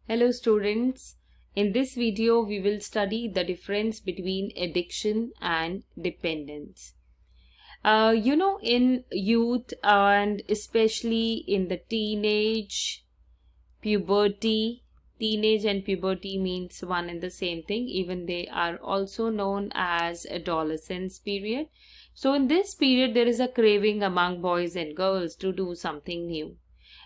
Hello students, in this video we will study the difference between addiction and dependence. In youth and especially in the teenage and puberty means one and the same thing. Even they are also known as adolescence period. So in this period there is a craving among boys and girls to do something new,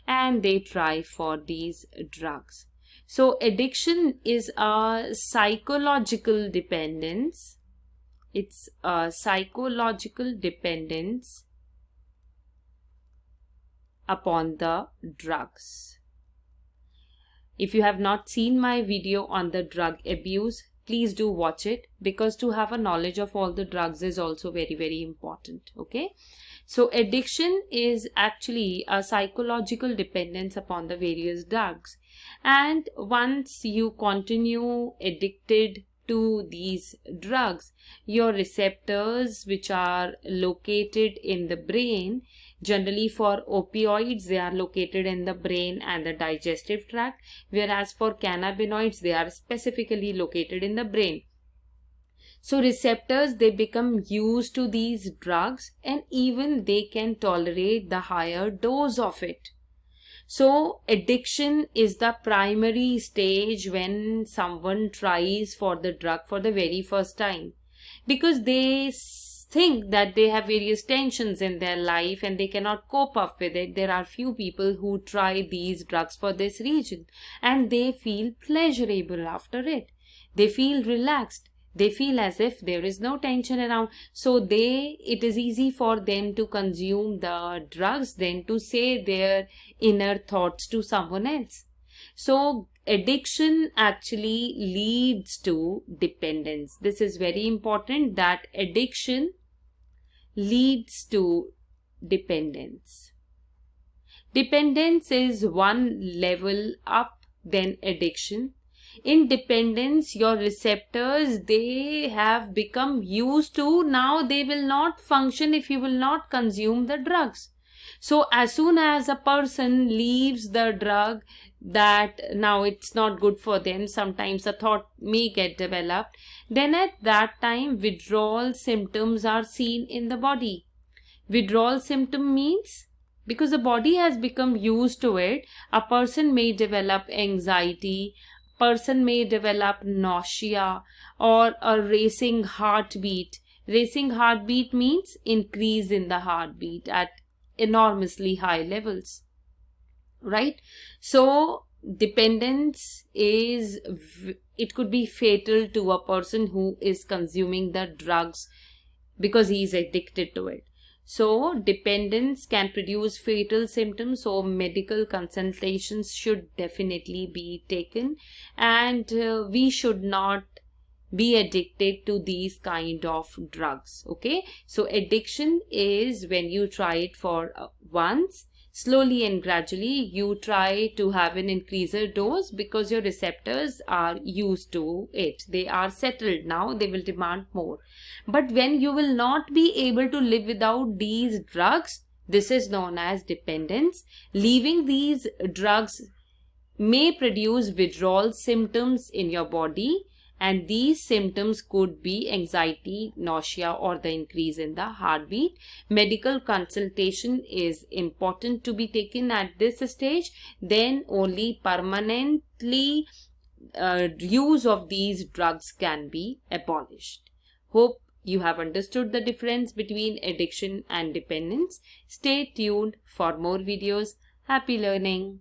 and they try for these drugs. So addiction is a psychological dependence. It's a psychological dependence upon the drugs. If you have not seen my video on the drug abuse, please do watch it, because to have a knowledge of all the drugs is also very important. Okay, so addiction is actually a psychological dependence upon the various drugs, and once you continue addicted to these drugs, your receptors, which are located in the brain, generally for opioids they are located in the brain and the digestive tract, whereas for cannabinoids they are specifically located in the brain. So receptors, they become used to these drugs, and even they can tolerate the higher dose of it. So addiction is the primary stage when someone tries for the drug for the very first time, because they think that they have various tensions in their life and they cannot cope up with it. There are few people who try these drugs for this reason, and they feel pleasurable after it. They feel relaxed. They feel as if there is no tension around. So it is easy for them to consume the drugs than to say their inner thoughts to someone else. So addiction actually leads to dependence. This is very important, that addiction leads to dependence. Dependence is one level up than addiction. In dependence, your receptors, they have become used to, now they will not function if you will not consume the drugs. So as soon as a person leaves the drug, that now it's not good for them, sometimes a thought may get developed, then at that time withdrawal symptoms are seen in the body. Withdrawal symptom means, because the body has become used to it, a person may develop anxiety, person may develop nausea or a racing heartbeat. Racing heartbeat means increase in the heartbeat at enormously high levels, right? So dependence is, it could be fatal to a person who is consuming the drugs because he is addicted to it. So dependence can produce fatal symptoms, so medical consultations should definitely be taken, and we should not be addicted to these kind of drugs. Okay, so addiction is when you try it for once, slowly and gradually you try to have an increased dose, because your receptors are used to it. They are settled now, they will demand more. But when you will not be able to live without these drugs, this is known as dependence. Leaving these drugs may produce withdrawal symptoms in your body, and these symptoms could be anxiety, nausea, or the increase in the heartbeat. Medical consultation is important to be taken at this stage. Then only permanently use of these drugs can be abolished. Hope you have understood the difference between addiction and dependence. Stay tuned for more videos. Happy learning!